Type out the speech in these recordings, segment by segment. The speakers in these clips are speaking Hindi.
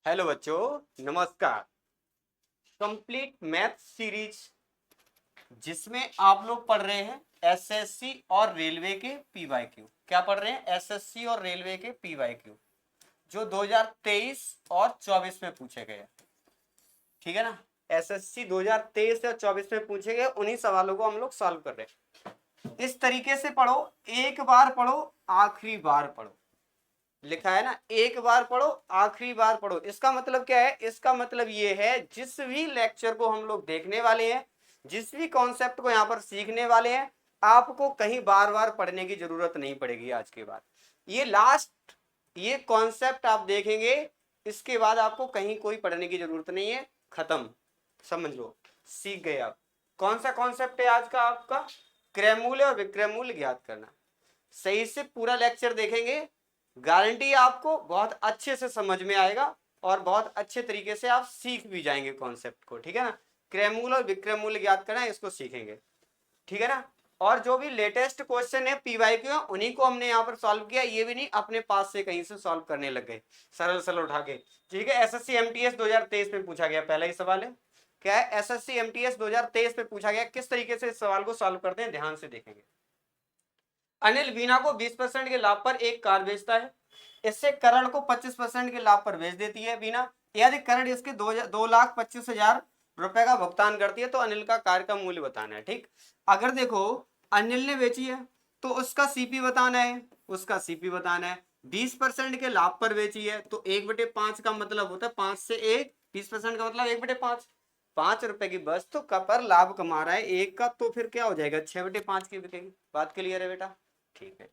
हेलो बच्चों, नमस्कार। कंप्लीट मैथ सीरीज जिसमें आप लोग पढ़ रहे हैं एसएससी और रेलवे के पीवाईक्यू। क्या पढ़ रहे हैं? एसएससी और रेलवे के पीवाईक्यू जो 2023 और 24 में पूछे गए। ठीक है ना? एसएससी 2023 या 24 में पूछे गए उन्हीं सवालों को हम लोग सॉल्व कर रहे हैं। इस तरीके से पढ़ो, एक बार पढ़ो, आखिरी बार पढ़ो। लिखा है ना, एक बार पढ़ो, आखिरी बार पढ़ो। इसका मतलब क्या है? इसका मतलब ये है जिस भी लेक्चर को हम लोग देखने वाले हैं, जिस भी कॉन्सेप्ट को यहाँ पर सीखने वाले हैं, आपको कहीं बार बार पढ़ने की जरूरत नहीं पड़ेगी। आज के बाद ये लास्ट, ये कॉन्सेप्ट आप देखेंगे, इसके बाद आपको कहीं कोई पढ़ने की जरूरत नहीं है। खत्म, समझ लो, सीख गए आप। कौन सा कॉन्सेप्ट है आज का आपका? क्रयमूल्य और विक्रयमूल्य ज्ञात करना। सही से पूरा लेक्चर देखेंगे, गारंटी आपको बहुत अच्छे से समझ में आएगा और बहुत अच्छे तरीके से आप सीख भी जाएंगे कॉन्सेप्ट को। ठीक है ना? क्रयमूल्य और विक्रयमूल्य ज्ञात करना है, इसको सीखेंगे। ठीक है ना? और जो भी लेटेस्ट क्वेश्चन है पीवाईक्यू उन्हीं को हमने यहाँ पर सॉल्व किया। ये भी नहीं अपने पास से कहीं से सॉल्व करने लग गए सरल सरल उठा के। ठीक है? एसएससी एमटीएस 2023 में पूछा गया पहला ही सवाल है। क्या है? एसएससी एमटीएस 2023 में पूछा गया। किस तरीके से इस सवाल को सॉल्व करते हैं ध्यान से देखेंगे। अनिल बीना को 20% के लाभ पर एक कार बेचता है। इससे करण को 25% के लाभ पर बेच देती है बीना। यदि करण इसके 2,25,000 रुपए का भुगतान करती है तो अनिल का कार का मूल्य बताना है। ठीक, अगर देखो अनिल ने बेची है तो उसका सीपी बताना है, उसका सीपी बताना है। 20% के लाभ पर बेची है तो 1/5 का मतलब होता है 5 से 1, 20% का मतलब 1/5। 5 रुपए की वस्तु का पर लाभ कमा रहा है एक का, तो फिर क्या हो जाएगा? 6/5 की बिकेगी। बात क्लियर है बेटा? ठीक है,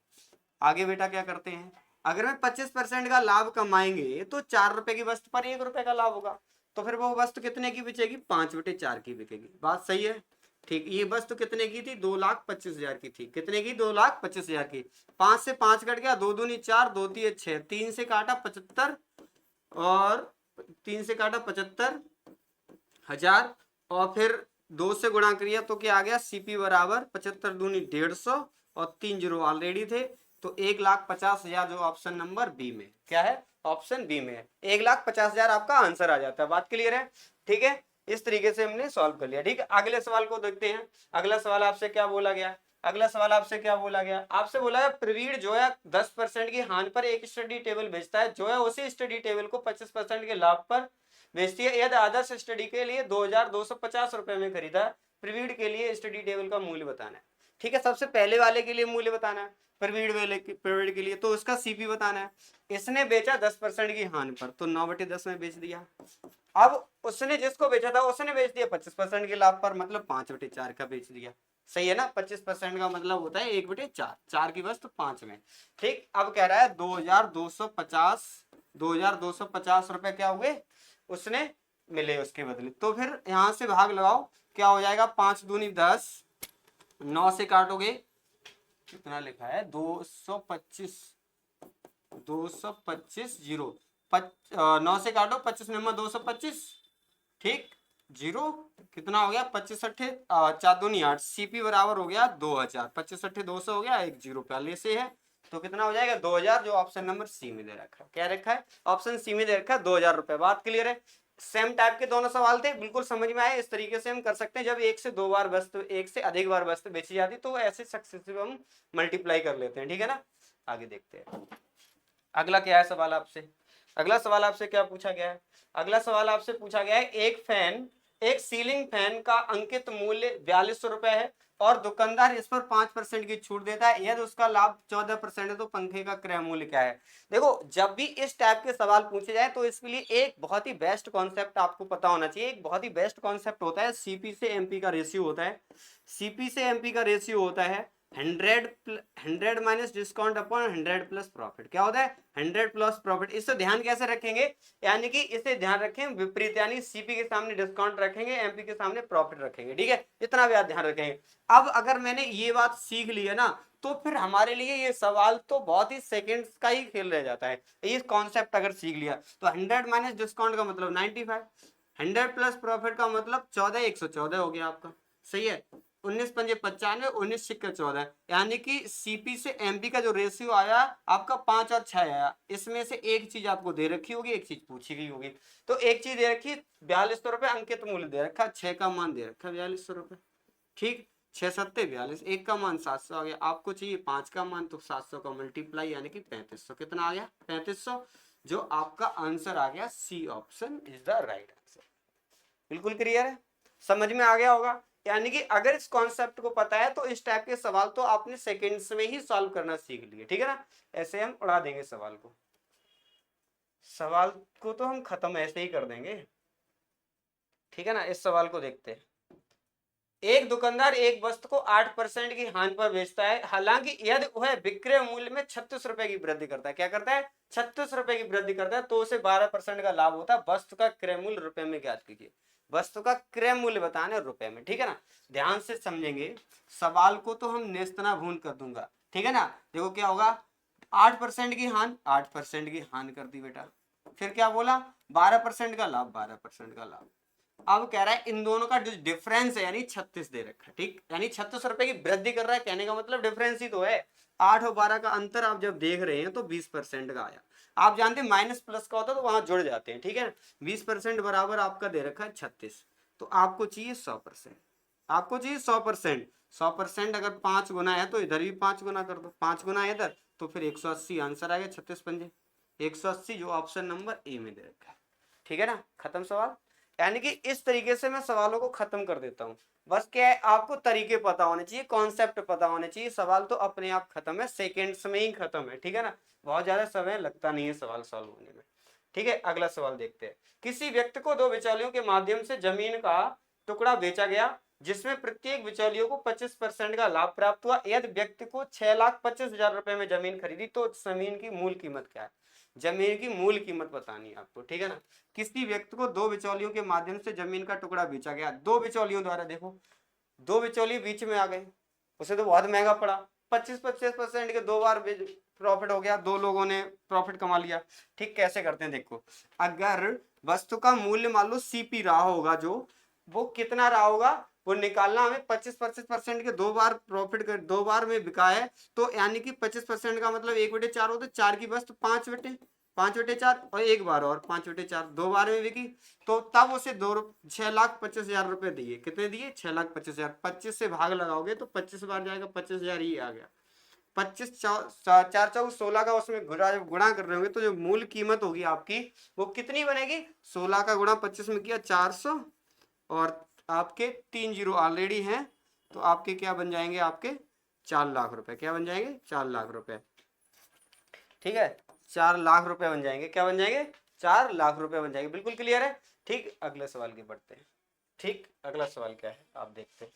आगे बेटा क्या करते हैं। अगर मैं 25% का लाभ कमाएंगे तो 4 रुपए की वस्तु पर 1 रुपए का लाभ होगा, तो फिर वो वस्तु कितने की बिकेगी? 5/4 की बिकेगी। बात सही है? ठीक, ये वस्तु कितने की थी? 2,25,000 की थी। कितने की? 2,25,000 की। 5 से 5 कट गया, 2 दूनी 4, 2 तिये 6, 3 से काटा 75 और 3 से काटा 75,000 और फिर 2 से गुणा करिए तो क्या आ गया? सीपी बराबर 75 दूनी 150 और 3 जीरो ऑलरेडी थे तो 1,50,000 जो ऑप्शन नंबर बी में क्या है? ऑप्शन बी में है। 1,50,000 आपका आंसर आ जाता है। बात क्लियर है? ठीक है, इस तरीके से हमने सॉल्व कर लिया। ठीक है, अगले सवाल को देखते हैं। अगला सवाल आपसे क्या बोला गया? अगला सवाल आपसे क्या बोला गया? आपसे बोला है प्रवीण जो है 10% की हानि पर एक स्टडी टेबल बेचता है, जो है उसी स्टडी टेबल को 25% के लाभ पर बेचती है। यदि आदर्श स्टडी के लिए 2,250 रुपए में खरीदा, प्रवीण के लिए स्टडी टेबल का मूल्य बताना है। ठीक है, सबसे पहले वाले के लिए मूल्य बताना है, प्रवीण के लिए तो उसका सीपी बताना है। इसने बेचा 10% की हानि पर तो 9/10 में बेच दिया। अब उसने जिसको बेचा था उसने बेच दिया 25% के लाभ पर, मतलब 5/4 का बेच दिया। सही है ना? 25% का मतलब होता है 1/4, 4 की वस्तु 5 में। ठीक, अब कह रहा है 2,250 रुपए क्या हुए उसने मिले उसके बदले। तो फिर यहां से भाग लगाओ, क्या हो जाएगा? 5 दूनी 10, 9 से काटोगे कितना लिखा है? 225, 225 जीरो 9 से काटो, 25 नंबर 225। ठीक, जीरो कितना हो गया? 25 अट्ठे 4 दूनी 8, सीपी बराबर हो गया 2,000। 25 अट्ठे 200 हो गया, एक जीरो पहले से है तो कितना हो जाएगा? 2,000, जो ऑप्शन नंबर सी में दे रखा है। क्या रखा है? ऑप्शन सी में दे रखा है 2,000 रुपए। बात क्लियर है? सेम टाइप के दोनों सवाल थे, बिल्कुल समझ में आए। इस तरीके से हम कर सकते हैं, जब एक से दो बार वस्तु, एक से अधिक बार वस्तु बेची जाती तो ऐसे सक्सेसिव हम मल्टीप्लाई कर लेते हैं। ठीक है ना? आगे देखते हैं अगला क्या है सवाल आपसे। अगला सवाल आपसे क्या पूछा गया है? अगला सवाल आपसे पूछा गया है एक सीलिंग फैन का अंकित मूल्य 4,200 रुपए है और दुकानदार इस पर 5% की छूट देता है। यदि उसका लाभ 14% है तो पंखे का क्रय मूल्य क्या है? देखो, जब भी इस टाइप के सवाल पूछे जाए तो इसके लिए एक बहुत ही बेस्ट कॉन्सेप्ट आपको पता होना चाहिए। एक बहुत ही बेस्ट कॉन्सेप्ट होता है सीपी से एमपी का रेशियो होता है। सीपी से एमपी का रेशियो होता है 100 minus discount upon 100 plus profit. क्या होता है? 100 प्लस प्रॉफिट। इससे ध्यान कैसे रखेंगे? यानी कि इसे ध्यान रखें विपरीत, यानी सीपी के सामने डिस्काउंट रखेंगे, एमपी के सामने प्रॉफिट रखेंगे। ठीक है, इतना भी आप ध्यान रखेंगे। अब अगर मैंने ये बात सीख ली है ना, तो फिर हमारे लिए ये सवाल तो बहुत ही सेकेंड्स का ही खेल रह जाता है। ये कॉन्सेप्ट अगर सीख लिया तो 100 माइनस डिस्काउंट का मतलब 95, 100 प्लस प्रॉफिट का मतलब 14, 114 हो गया आपका। सही है? 19 पंजे 95, 19 सिक्के 14, यानी कि सीपी से एमपी का जो रेशियो आया आपका 5 और 6 आया। इसमें से एक चीज आपको दे रखी होगी, एक चीज पूछी गई होगी। तो एक चीज दे रखी 4200 अंकित मूल्य दे रखा, 6 का मान दे रखा 4200। ठीक, 6 सत्ते 42, एक का मान 700 आ गया। आपको चाहिए 5 का मान, तो 700 का मल्टीप्लाई यानी कि 3500। कितना आ गया? 3500। जो आपका आंसर आ गया C option is the right answer. बिल्कुल क्लियर है, समझ में आ गया होगा। यानी कि अगर इस कॉन्सेप्ट को पता है तो इस टाइप के सवाल तो आपने सेकंड्स में ही सॉल्व करना सीख लिए, ठीक है ना। ऐसे हम उड़ा देंगे सवाल को, सवाल को तो हम खत्म ऐसे ही कर देंगे, ठीक है ना। इस सवाल को देखते हैं। एक दुकानदार एक वस्तु को 8% की हानि पर बेचता है, हालांकि यदि वह विक्रय मूल्य में 36 रुपए की वृद्धि करता है, क्या करता है? 36 रुपए की वृद्धि करता है, तो उसे 12% का लाभ होता है। वस्तु का क्रय मूल्य रुपए में ज्ञात कीजिए। वस्तु का क्रय मूल्य बताना है रुपए में, ठीक है ना। ध्यान से समझेंगे, सवाल को तो हम नेस्तनाबून कर दूंगा, ठीक है ना। देखो क्या होगा, 8% की हानि, 8% की हानि कर दी बेटा, फिर क्या बोला? 12% का लाभ, 12% का लाभ। अब कह रहा है इन दोनों का जो डिफरेंस है यानी 36 दे रखा है, ठीक, यानी 36 रुपए की वृद्धि कर रहा है, कहने का मतलब डिफरेंस ही तो है। 8 और 12 का अंतर आप जब देख रहे हैं तो 20% का आया। आप जानते हैं माइनस प्लस का होता है तो वहां जुड़ जाते हैं, ठीक है। 20% बराबर आपका दे रखा है 36, तो आपको चाहिए 100%। आपको चाहिए 100%। 100% अगर 5 गुना है तो इधर भी 5 गुना कर दो, 5 गुना है इधर, तो फिर 180 आंसर आ गया। 36 पंजे 180, जो ऑप्शन नंबर ए में दे रखा है, ठीक है ना। खत्म सवाल। यानी कि इस तरीके से मैं सवालों को खत्म कर देता हूं। बस क्या है, आपको तरीके पता होने चाहिए, कॉन्सेप्ट पता होने चाहिए। सवाल तो अपने आप खत्म है, सेकेंड्स में ही खत्म है, ठीक है ना। बहुत ज्यादा समय लगता नहीं है सवाल सॉल्व होने में, ठीक है। अगला सवाल देखते हैं। किसी व्यक्ति को दो बिचौलियों के माध्यम से जमीन का टुकड़ा बेचा गया, जिसमें प्रत्येक बिचौलियों को 25% का लाभ प्राप्त हुआ। यदि व्यक्ति को 6,25,000 रुपए में जमीन खरीदी, तो जमीन की मूल कीमत क्या है? जमीन की मूल कीमत बतानी है आपको, ठीक है ना। किसी व्यक्ति को दो बिचौलियों के माध्यम से जमीन का टुकड़ा बेचा गया, दो बिचौलियों द्वारा, देखो दो बिचौलिए बीच में आ गए, उसे तो बहुत महंगा पड़ा। 25-25% के दो बार प्रॉफिट हो गया, दो लोगों ने प्रॉफिट कमा लिया। ठीक, कैसे करते हैं देखो, अगर वस्तु का मूल्य मान लो सीपी रहा होगा, जो वो कितना रहा होगा वो निकालना हमें। 25% के दो बार प्रॉफिट कर, दो बार में बिका है, तो यानी कि 25% का मतलब 1/4 होता है। 4 की वस्तु 5/4 और एक बार और 5/4, दो बार में बिकी, तो तब उसे 6,25,000 रुपए दिए। कितने दिए? 6,25,000। 25 से भाग लगाओगे तो 25 बार जाएगा, 25,000 ही आ गया। 25 4 4 16 का उसमें गुणा कर रहे होंगे, तो जो मूल कीमत होगी आपकी वो कितनी बनेगी? 16 का गुणा 25 में किया 400, और आपके 3 जीरो ऑलरेडी हैं, तो आपके क्या बन जाएंगे? आपके 4 लाख रुपए। क्या बन जाएंगे? 4 लाख रुपए, ठीक है। 4 लाख रुपए बन जाएंगे। क्या बन जाएंगे? 4 लाख रुपए बन जाएंगे। बिल्कुल क्लियर है। ठीक, अगले सवाल की बढ़ते हैं। ठीक, अगला सवाल क्या है आप देखते हैं।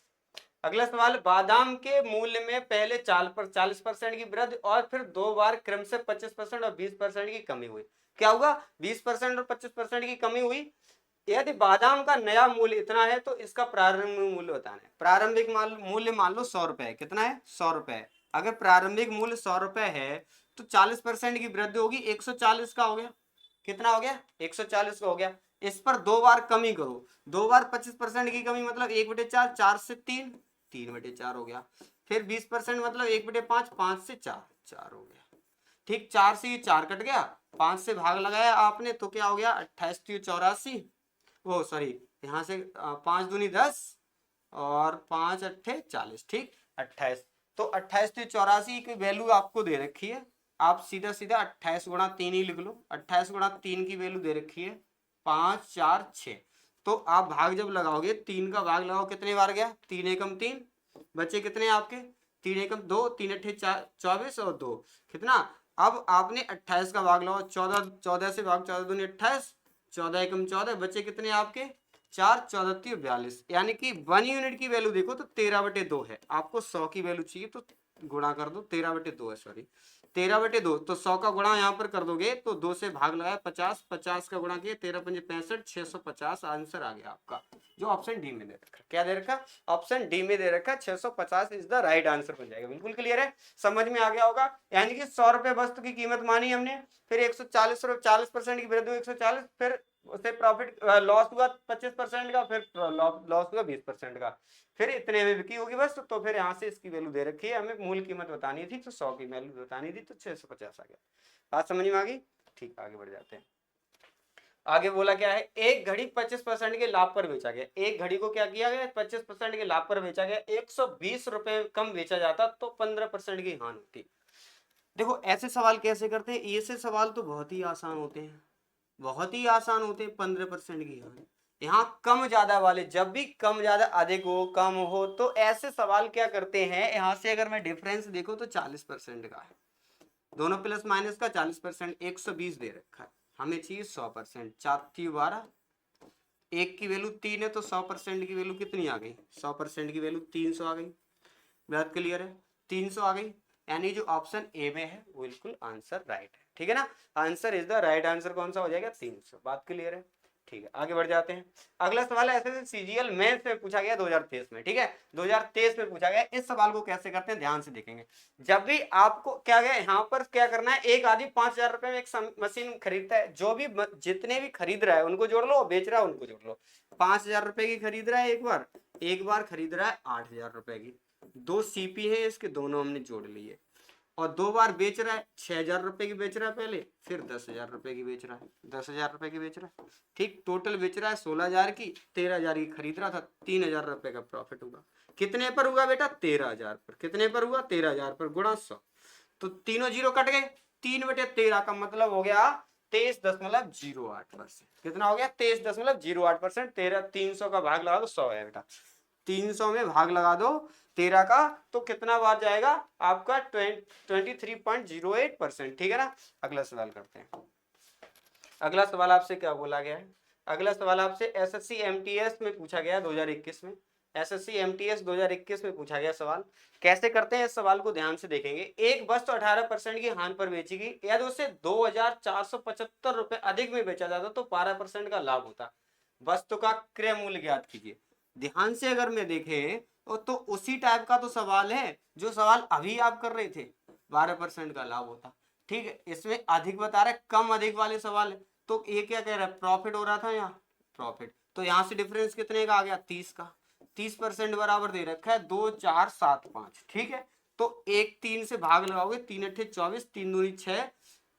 अगला सवाल, बादाम के मूल्य में पहले 40% की वृद्धि और फिर दो बार क्रम से 25% और 20% की कमी हुई। क्या हुआ? 20% और 25% की कमी हुई। यदि बादाम का नया मूल्य इतना है तो इसका प्रारंभिक मूल्य बताना है। प्रारंभिक मूल्य मान लो 100 रुपए है। कितना है? 100 रुपए। अगर प्रारंभिक मूल्य 100 रुपए है तो 40% की वृद्धि होगी, 140 का हो गया। कितना हो गया? 140 का हो गया। इस पर दो बार कमी करो, दो बार 25% की कमी मतलब 1/4, 4 से 3, 3/4 हो गया। फिर 20% मतलब 1/5, 5 से 4, 4 हो गया। ठीक, 4 से ये 4 कट गया, 5 से भाग लगाया आपने तो क्या हो गया? 28 3 84, वो सॉरी, यहाँ से 5 दूनी 10 और 5 अट्ठे 40। ठीक, 28, तो 28 से 84 की वैल्यू आपको दे रखी है। आप सीधा सीधा 28 गुणा 3 ही लिख लो। 28 गुणा 3 की वैल्यू दे रखी है 5 4 6। तो आप भाग जब लगाओगे, 3 का भाग लगाओ, कितने बार गया? 3 एकम 3, बचे कितने आपके? 3 एकम 2, 3 अट्ठे 24 और 2 कितना? अब आपने 28 का भाग लगाओ, 14, 14 से भाग, 14 दूनी 28, 14 एकम 14, बचे कितने आपके? 4, 14 42, यानी कि 1 यूनिट की वैल्यू देखो तो 13/2 है। आपको 100 की वैल्यू चाहिए तो गुणा कर दो, 13/2 है, सॉरी 13/2। तो 100 का गुणा यहाँ पर कर दोगे तो 2 से भाग लगाया 50, 50 का गुणा किया 13 पंजे 65, 650 आंसर आ गया आपका, जो ऑप्शन डी में दे रखा। क्या दे रखा? ऑप्शन डी में दे रखा 650 इज द राइट आंसर बन जाएगा। बिल्कुल क्लियर है, समझ में आ गया होगा। यानी कि 100 रुपए वस्तु की कीमत मानी हमने, फिर 140 रुपए, 40% की वृद्धि 140, फिर उससे प्रॉफिट लॉस हुआ 25% का, फिर लॉस हुआ 20% का, फिर इतने में बिकी होगी बस। तो फिर यहाँ से इसकी वैल्यू दे रखी है, हमें मूल कीमत बतानी थी तो 100 की वैल्यू बतानी थी, तो 650 आ गया। बात समझ में आ गई? ठीक, आगे बढ़ जाते हैं। आगे बोला क्या है, एक घड़ी 25% के लाभ पर बेचा गया। एक घड़ी को क्या किया गया, 25% के लाभ पर बेचा गया। 120 रुपए कम बेचा जाता तो 15% की हानि होती। देखो ऐसे सवाल कैसे करते हैं, ऐसे सवाल तो बहुत ही आसान होते हैं, बहुत ही आसान होते हैं। 15% की हानि, यहाँ कम ज्यादा वाले, जब भी कम ज्यादा अधिक हो कम हो तो ऐसे सवाल क्या करते हैं, यहाँ से अगर मैं डिफरेंस देखो तो 40% का है, दोनों प्लस माइनस का 40%, 120 दे रखा है, हमें चाहिए 100%। 4×12, एक की वैल्यू 3 है तो 100% की वैल्यू कितनी आ गई, 100% की वैल्यू 300 आ गई। बात क्लियर है, 300 आ गई, यानी जो ऑप्शन ए में है वो बिल्कुल आंसर राइट है। ठीक है ना, answer is the right answer कौन सा हो जाएगा, 300। बात क्लियर है? ठीक है, आगे बढ़ जाते हैं। अगला सवाल है ऐसे सीजीएल मेंस में पूछा गया 2023 में। ठीक है, 2023 में पूछा गया। इस सवाल को कैसे करते हैं ध्यान से देखेंगे। जब भी आपको क्या गया यहाँ पर क्या करना है, एक आदमी 5,000 रुपए में एक मशीन खरीदता है, जो भी जितने भी खरीद रहा है उनको जोड़ लो, बेच रहा है उनको जोड़ लो। 5,000 रुपए की खरीद रहा है एक बार खरीद रहा है 8,000 रुपए की, दो सीपी है इसके, दोनों हमने जोड़ लिए। और दो बार बेच रहा है, 6,000 रुपए की बेच रहा है पहले, फिर 10,000 रुपए की बेच रहा है, 10,000 रुपए की बेच रहा है। ठीक, टोटल बेच रहा है 16,000 की, 13,000 की खरीद रहा था, 3,000 रुपए का प्रॉफिट हुआ। कितने पर हुआ बेटा, 13,000 पर। कितने पर हुआ, 13,000 पर, गुणा 100। तो तीनों जीरो कट गए, 3/13 का मतलब हो गया 23.08%। कितना हो गया, 23.08%। 300 का भाग लगा दो 100 है बेटा, 300 में भाग लगा दो 13 का, तो कितना बार जाएगा आपका 23.08%। ठीक है ना, अगला सवाल करते हैं। अगला सवाल आपसे क्या बोला गया है, अगला सवाल आपसे एसएससी एमटीएस में पूछा गया 2021 में। एसएससी एमटीएस 2021 में पूछा गया सवाल। कैसे करते हैं इस सवाल को ध्यान से देखेंगे। एक वस्तु 18% की हानि पर बेची गई, यदि उसे 2,475 रुपए अधिक में बेचा जाता तो 12% का लाभ होता। वस्तु का क्रय मूल्य ज्ञात कीजिए। ध्यान से अगर मैं देखें तो उसी टाइप का तो सवाल है जो सवाल अभी आप कर रहे थे, 12% का लाभ होता। ठीक है, इसमें अधिक बता रहा है, कम अधिक वाले सवाल है। तो ये क्या कह रहा है, प्रॉफिट हो रहा था यहाँ, प्रॉफिट, तो यहाँ से डिफरेंस कितने का आ गया, 30 का। 30% बराबर दे रखा है 2,475। ठीक है, तो एक 3 से भाग लगाओगे, 3 × 24, 3 दूनी 6,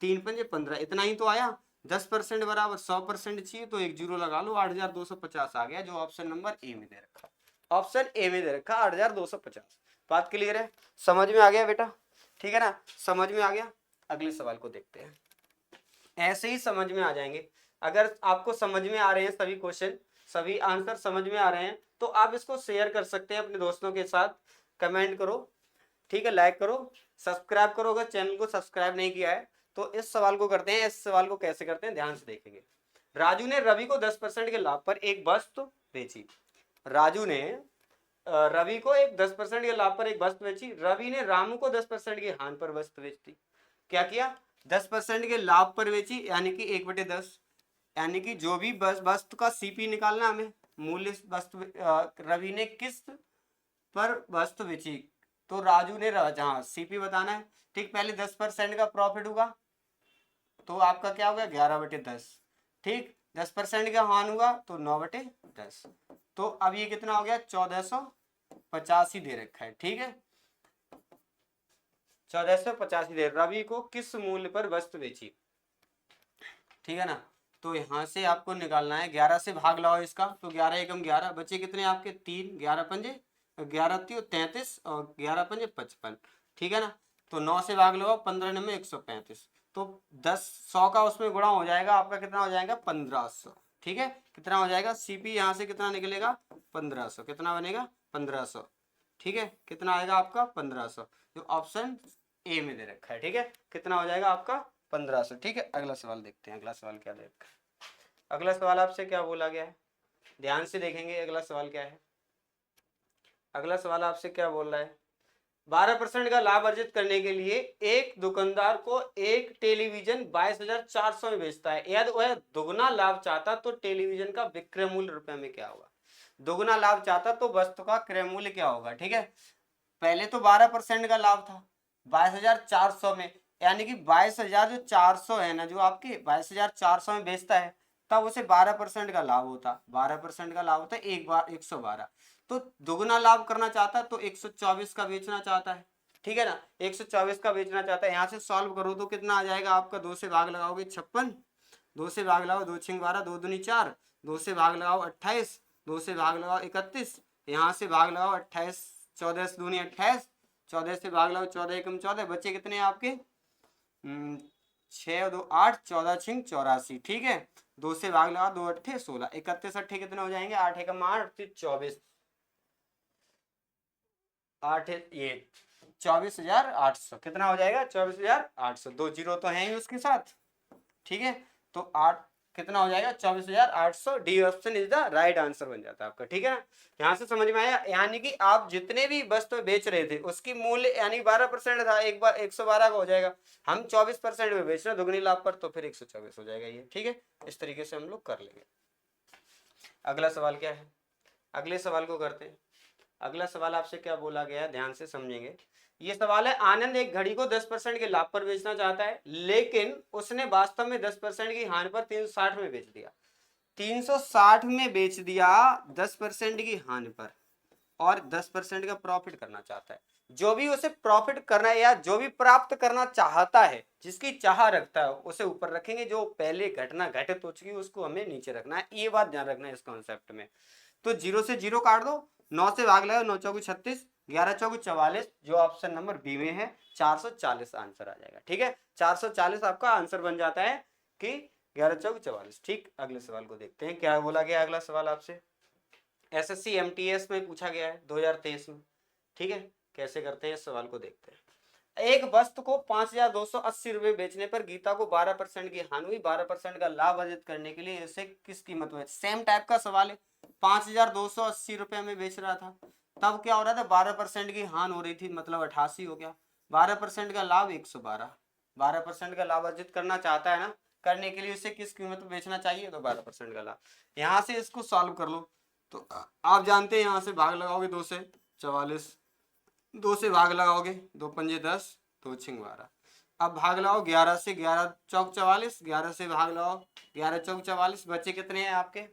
3 पंजे 15, इतना ही तो आया। 10% बराबर 100% चाहिए तो एक जीरो लगा लो, 8,250 आ गया, जो ऑप्शन नंबर ए में दे रखा, ऑप्शन ए में दे रखा 8,250। बात क्लियर है, समझ में आ गया बेटा? ठीक है ना, समझ में आ गया। अगले सवाल को देखते हैं, ऐसे ही समझ में आ जाएंगे। अगर आपको समझ में आ रहे हैं सभी क्वेश्चन, सभी आंसर समझ में आ रहे हैं, तो आप इसको शेयर कर सकते हैं अपने दोस्तों के साथ, कमेंट करो, ठीक है, लाइक करो, सब्सक्राइब करो अगर चैनल को सब्सक्राइब नहीं किया है। तो इस सवाल को करते हैं, इस सवाल को कैसे करते हैं ध्यान से देखेंगे। राजू ने रवि को 10% के लाभ पर एक वस्तु बेची। राजू ने रवि को एक 10% के लाभ पर एक वस्तु बेची। रवि ने रामू को 10% की हानि पर वस्तु बेच दी। क्या किया, 10% के लाभ पर बेची, यानी कि 1/10, यानी कि जो भी वस्तु का सीपी निकालना हमें, मूल्य वस्तु रवि ने किस पर वस्तु बेची, तो राजू ने जहाँ सीपी बताना है। ठीक, पहले 10% का प्रॉफिट होगा तो आपका क्या होगा, 11/10। ठीक, 10% का हानि हुआ तो 9/10। तो अब ये कितना हो गया, 1,485 दे रखा है। ठीक है, 1,485 दे, रवि को किस मूल्य पर वस्तु बेची। ठीक है ना, तो यहां से आपको निकालना है, 11 से भाग लगाओ इसका, तो 11 एकम 11, बचे कितने आपके 3, 11 पंजे 11 33 और 11 पंजे 55। ठीक है ना, तो 9 से भाग लगाओ, 15 9 135, तो 100 का उसमें गुणा हो जाएगा, आपका कितना हो जाएगा 1,500। ठीक है, कितना हो जाएगा, सीपी यहाँ से कितना निकलेगा 1,500, कितना बनेगा 1,500। ठीक है, कितना आएगा आपका 1,500, जो ऑप्शन ए में दे रखा है। ठीक है, कितना हो जाएगा आपका 1,500। ठीक है, अगला सवाल देखते हैं, अगला सवाल क्या दे रखा है। अगला सवाल आपसे क्या बोला गया है, ध्यान से देखेंगे अगला सवाल क्या है। अगला सवाल आपसे क्या बोल रहा है, 12% का लाभ अर्जित करने के लिए एक दुकानदार को एक टेलीविजन 22,400 में बेचता है, यदि वह दुगना लाभ चाहता तो टेलीविजन का विक्रय मूल्य रुपए में क्या होगा। दुगना लाभ चाहता तो वस्तु का क्रय मूल्य क्या होगा। ठीक है, पहले तो 12% का लाभ था 22,400 में, यानी कि 22,400 है ना, जो आपके 22,400 में बेचता है, तब उसे 12% का लाभ होता, 12% का लाभ होता है, एक बार 112। तो दुगना लाभ करना चाहता है तो 124 का बेचना चाहता है, ठीक है ना, 124 का बेचना चाहता है। यहाँ से सॉल्व करो तो कितना आ जाएगा आपका, 2 से भाग लगाओगे 56, 2 से भाग लगाओ 2 छिंग 12, 2 दूनी 4, 2 से भाग लगाओ 28, 2 से भाग लगाओ 31, यहाँ से भाग लगाओ 28, 14 दूनी 28, 14 से भाग लगाओ 14 एकम 14, बच्चे कितने हैं आपके 6 2 8, 14 छिंग 84, ठीक है। 2 से भाग लगाओ 2 अट्ठे 16, 31 अट्ठे कितने हो जाएंगे, 8 एकम 8 24, 8 ये 24,800 कितना हो जाएगा, 24,800, 2 जीरो तो हैं ही उसके साथ, ठीक है। तो 8 कितना हो जाएगा, 24,800, D option is the right answer बन जाता है आपका, ठीक है ना। यहाँ से समझ में आया, यानी कि आप जितने भी वस्तु बेच रहे थे उसकी मूल्य यानी 12% था, एक बार 112 का हो जाएगा, हम 24% में बेच रहे हैं दुगनी लाभ पर, तो फिर 124 हो जाएगा ये, ठीक है। इस तरीके से हम लोग कर लेंगे। अगला सवाल क्या है, अगले सवाल को करते हैं। अगला सवाल आपसे क्या बोला गया है, ध्यान से समझेंगे। ये सवाल है, आनंद एक घड़ी को 10% के लाभ पर बेचना चाहता है, लेकिन उसने वास्तव में 10% की हानि पर 360 में बेच दिया, 360 में बेच दिया 10% की हानि पर, और 10% का प्रॉफिट करना चाहता है। जो भी उसे प्रॉफिट करना है या जो भी प्राप्त करना चाहता है, जिसकी चाह रखता है उसे ऊपर रखेंगे, जो पहले घटना घटित हो चुकी है उसको हमें नीचे रखना है, ये बात ध्यान रखना है इस कॉन्सेप्ट में। तो 0 से 0 काट दो, 9 से भाग लगाओ, 9 चौकी 36, 11 चौकी 44, जो ऑप्शन नंबर बी में है 440 आंसर आ जाएगा, ठीक है। 440 आपका आंसर बन जाता है कि 11 चौकी 44, ठीक। अगले सवाल को देखते हैं, क्या बोला गया अगला सवाल आपसे, एसएससी एमटीएस में पूछा गया है 2023 में, ठीक है। कैसे करते हैं इस सवाल को देखते हैं। एक वस्तु को 5,280 रुपए बेचने पर गीता को 12% की हानि हुई, 12% का लाभ अर्जित करने के लिए इसे किस कीमत में, सेम टाइप का सवाल है, 5,280 रुपए में बेच रहा था, तब क्या हो रहा था, 12% की हानि हो रही थी, मतलब 88 हो गया, 12% का लाभ 112, 12% का लाभ अर्जित करना चाहता है ना, करने के लिए उसे किस कीमत में बेचना चाहिए, तो 12% का लाभ। यहाँ से इसको सॉल्व कर लो, तो आप जानते हैं यहाँ से भाग लगाओगे 2 से 44, 2 से भाग लगाओगे 2 पंजे 10, 2 छिंग 12, अब भाग लगाओ 11 से, 11 चौक 44, 11 से भाग लगाओ 11 चौक 44, बच्चे कितने हैं आपके,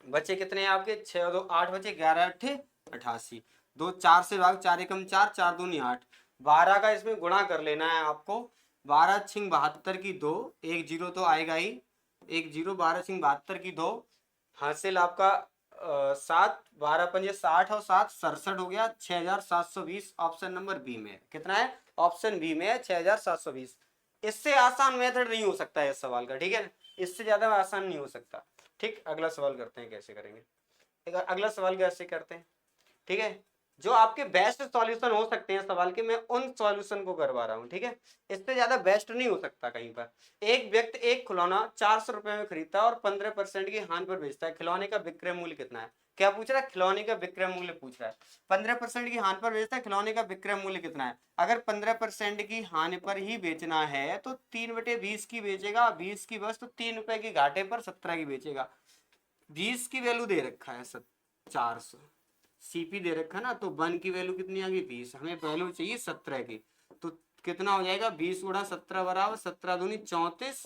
बच्चे कितने हैं आपके 6 2 8 बचे, 11 अट्ठे 88, 2 4 से भाग 4 एकम 4, 4 दूनी 8, 12 का इसमें गुणा कर लेना है आपको, 12 छिंग 72 की 2, एक जीरो तो आएगा ही, एक जीरो, 12 छिंग 72 की 2, हासिल आपका 7, 12 पंजे 60 और 7 67 हो गया, 6,720 ऑप्शन नंबर बी में है, कितना है, ऑप्शन बी में है 6,720। इससे आसान मेथड नहीं हो सकता है इस सवाल का, ठीक है, इससे ज्यादा आसान नहीं हो सकता, ठीक। अगला सवाल करते हैं, कैसे करेंगे, अगला सवाल कैसे करते हैं, ठीक है। जो आपके बेस्ट सॉल्यूशन हो सकते हैं सवाल के, मैं उन सॉल्यूशन को करवा रहा हूँ, ठीक है, इससे ज्यादा बेस्ट नहीं हो सकता कहीं पर। एक व्यक्ति एक खिलौना 400 रुपए में खरीदता है और 15% की हानि पर बेचता है, खिलौने का विक्रय मूल्य कितना है, क्या पूछ रहा है, खिलौने का विक्रय मूल्य पूछ रहा है, 15% की हानि पर बेचता है, खिलौने का विक्रय मूल्य कितना है। अगर 15% की हानि पर ही बेचना है तो 3/20 की बेचेगा, 20 की बस तो 3 रुपए की घाटे पर 17 की बेचेगा, 20 की वैल्यू दे रखा है 400, सीपी दे रखा है ना, तो 1 की वैल्यू कितनी आ गई 20, हमें वैल्यू चाहिए 17 की, तो कितना हो जाएगा 20 गुणा 17 बराबर 17 दूनी 34,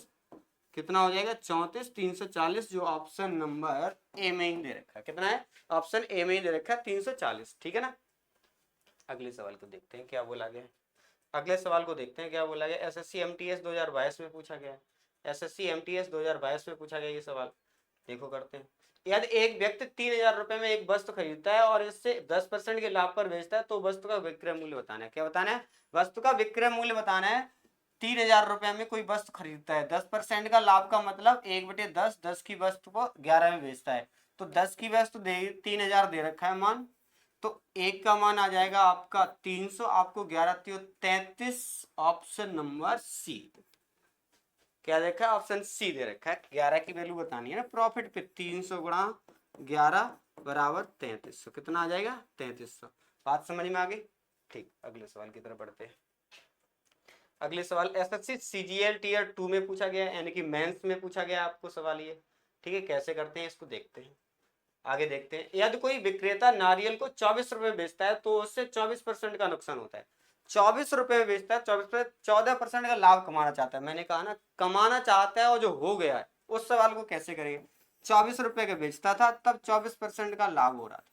कितना हो जाएगा 34, 340, जो ऑप्शन नंबर ए में ही दे रखा है, कितना है, ऑप्शन ए में ही दे रखा है 340, ठीक है ना। अगले सवाल को देखते हैं क्या बोला गया है, अगले सवाल को देखते हैं क्या बोला गया, एसएससी एमटीएस 2022 में पूछा गया है, एसएससी एमटीएस 2022 में पूछा गया ये सवाल, देखो करते हैं। यदि एक व्यक्ति 3,000 रुपए में एक वस्तु खरीदता है और इससे 10% के लाभ पर बेचता है, तो वस्तु का विक्रय मूल्य बताना है, क्या बताना है, वस्तु का विक्रय मूल्य बताना है। 3,000 रुपए में कोई वस्तु खरीदता है, 10% का लाभ का मतलब 1/10, 10 की वस्तु को 11 में बेचता है, तो 10 की वस्तु 3,000 दे रखा है मान, तो एक का मान आ जाएगा आपका 300, आपको 11 33, ऑप्शन नंबर सी, क्या देखा है, ऑप्शन सी दे रखा है, 11 की वैल्यू बतानी है ना प्रॉफिट पे, 300 गुणा 11 बराबर 3300, कितना आ जाएगा 3300, बात समझ में आ गई, ठीक। अगले सवाल की तरफ बढ़ते हैं। अगले सवाल एसएससी सीजीएल टीयर 2 में पूछा गया, यानी कि मेंस में पूछा गया आपको सवाल ये, ठीक है। कैसे करते हैं इसको देखते हैं, आगे देखते हैं। यदि कोई विक्रेता नारियल को 24 रुपए बेचता है तो उससे 24% का नुकसान होता है, 24 रुपए में बेचता है, 24%, 14% का लाभ कमाना चाहता है, मैंने कहा ना कमाना चाहता है, और जो हो गया है उस सवाल को कैसे करेंगे, 24 रुपए का बेचता था तब 24% का लाभ हो रहा था,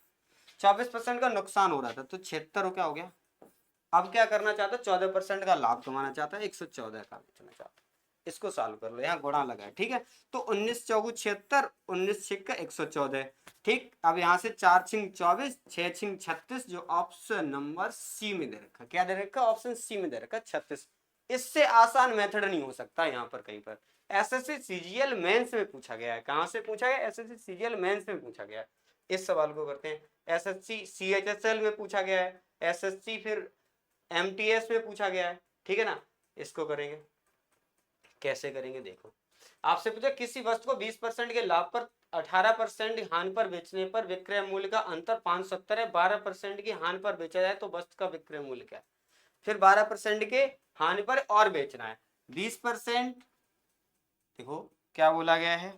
24% का नुकसान हो रहा था, तो 76 क्या हो गया। अब क्या करना चाहता है, 14% का लाभ कमाना चाहता है, 114 का बेचना चाहता है। इसको सॉल्व कर लो, यहाँ गुणा लगा है, ठीक है। तो 19 चौगु 76, 19 छिक्का 114, ठीक। अब यहाँ से 4 छिंग 24, 6 छिंग 36, जो ऑप्शन नंबर सी में दे रखा, क्या दे रखा, ऑप्शन सी में दे रखा 36। इससे आसान मेथड नहीं हो सकता यहाँ पर कहीं पर। एसएससी सीजीएल मेंस में पूछा गया है, कहाँ से पूछा गया, एसएससी सीजीएल मेंस में पूछा गया है। इस सवाल को करते हैं, एसएससी सीएचएसएल में पूछा गया है, एसएससी फिर एमटीएस में पूछा गया है, ठीक है ना। इसको करेंगे, कैसे करेंगे देखो। आपसे पूछा किसी वस्तु को 20% के लाभ पर 18% हानि पर बेचने पर विक्रय मूल्य का अंतर 570 है, 12% की हानि पर बेचा जाए तो वस्तु का विक्रय मूल्य क्या है। फिर 12% के हानि पर और बेचना है, 20%, देखो क्या बोला गया है,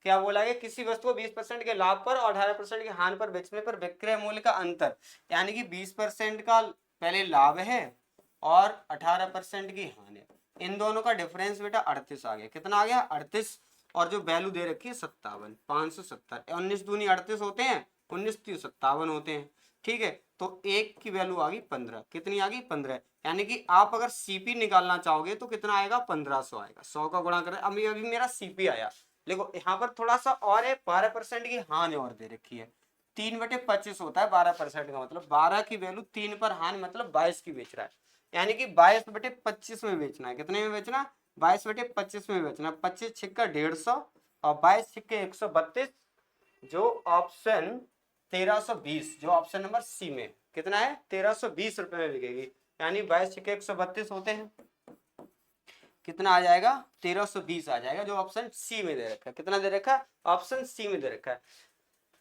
क्या बोला गया, किसी वस्तु को 20% के लाभ पर और 18% की हानि पर बेचने पर विक्रय मूल्य का अंतर, यानी कि 20% का पहले लाभ है और 18% की हानि है, इन दोनों का डिफरेंस बेटा 38 आ गया। कितना आ गया, 38, और जो वैल्यू दे रखी है 57, 570, 19 दूनी 38 होते हैं, 19 तीन 57 होते हैं, ठीक है। तो एक की वैल्यू आ गई 15, कितनी आ गई 15, यानी कि आप अगर सीपी निकालना चाहोगे तो कितना आएगा, 1500 आएगा। 100 का गुणा करें, अभी अभी मेरा सीपी आया, देखो यहाँ पर थोड़ा सा और है, 12% की हानि और दे रखी है, 3/25 होता है 12% का, मतलब 12 की वैल्यू 3 पर हानि मतलब 22 की बेच रहा है, यानी कि 22/25 में बेचना है। कितने में बेचना, 22/25 में बेचना, 25 छिक्का 150 और 22 छिक्के 132, जो ऑप्शन 1320, जो ऑप्शन नंबर सी में कितना है, 1320 रुपए में बिकेगी, यानी 22 छिक्के 132 होते हैं, कितना आ जाएगा, 1320 आ जाएगा, जो ऑप्शन सी में दे रखा है। कितना दे रखा है, ऑप्शन सी में दे रखा है।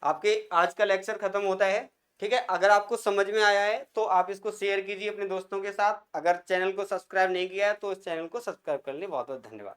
आपके आज का लेक्चर खत्म होता है, ठीक है। अगर आपको समझ में आया है तो आप इसको शेयर कीजिए अपने दोस्तों के साथ, अगर चैनल को सब्सक्राइब नहीं किया है तो इस चैनल को सब्सक्राइब कर ले। बहुत बहुत धन्यवाद।